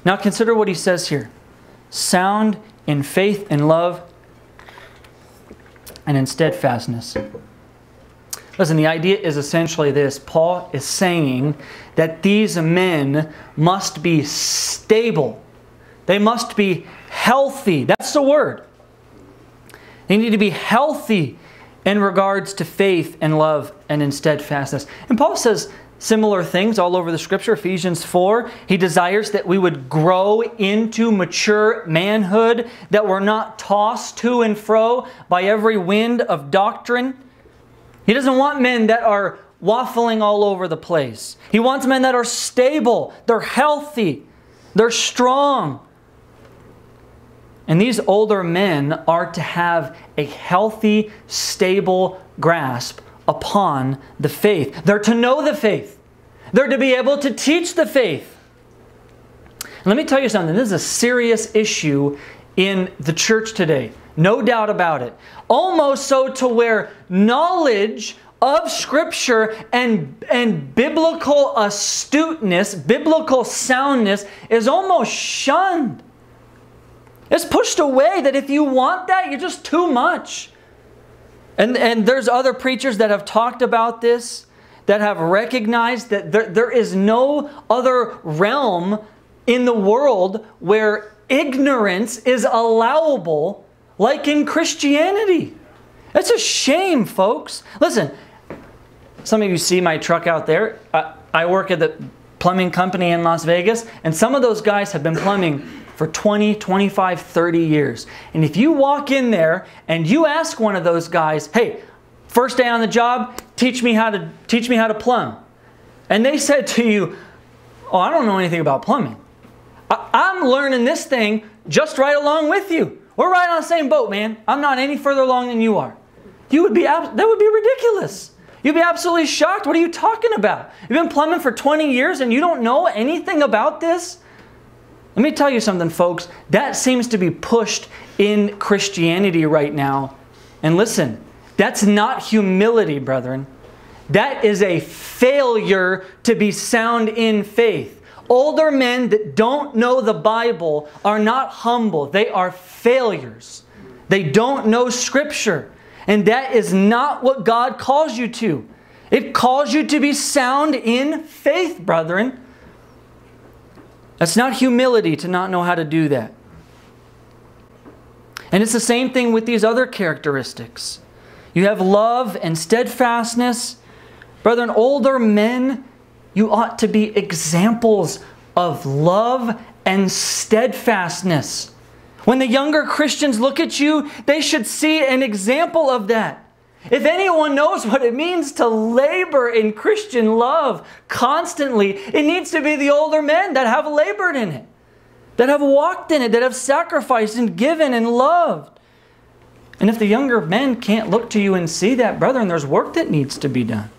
Now consider what he says here. Sound in faith and love and in steadfastness. Listen, the idea is essentially this. Paul is saying that these men must be stable. They must be healthy. That's the word. They need to be healthy in regards to faith and love and in steadfastness. And Paul says similar things all over the Scripture. Ephesians 4, he desires that we would grow into mature manhood, that we're not tossed to and fro by every wind of doctrine. He doesn't want men that are waffling all over the place. He wants men that are stable, they're healthy, they're strong. And these older men are to have a healthy, stable grasp upon the faith. They're to know the faith. They're to be able to teach the faith. And let me tell you something. This is a serious issue in the church today. No doubt about it. Almost so to where knowledge of Scripture and biblical astuteness, biblical soundness is almost shunned. It's pushed away, that if you want that, you're just too much. And there's other preachers that have talked about this, that have recognized that there is no other realm in the world where ignorance is allowable like in Christianity. It's a shame, folks. Listen, some of you see my truck out there. I work at the plumbing company in Las Vegas, and some of those guys have been plumbing for 20, 25, 30 years. And if you walk in there and you ask one of those guys, hey, first day on the job, teach me how to plumb. And they said to you, oh, I don't know anything about plumbing. I'm learning this thing just right along with you. We're right on the same boat, man. I'm not any further along than you are. That would be ridiculous. You'd be absolutely shocked. What are you talking about? You've been plumbing for 20 years and you don't know anything about this? Let me tell you something, folks. That seems to be pushed in Christianity right now. And listen, that's not humility, brethren. That is a failure to be sound in faith. Older men that don't know the Bible are not humble. They are failures. They don't know Scripture. And that is not what God calls you to. It calls you to be sound in faith, brethren. That's not humility to not know how to do that. And it's the same thing with these other characteristics. You have love and steadfastness. Brethren, older men, you ought to be examples of love and steadfastness. When the younger Christians look at you, they should see an example of that. If anyone knows what it means to labor in Christian love constantly, it needs to be the older men that have labored in it, that have walked in it, that have sacrificed and given and loved. And if the younger men can't look to you and see that, brethren, there's work that needs to be done.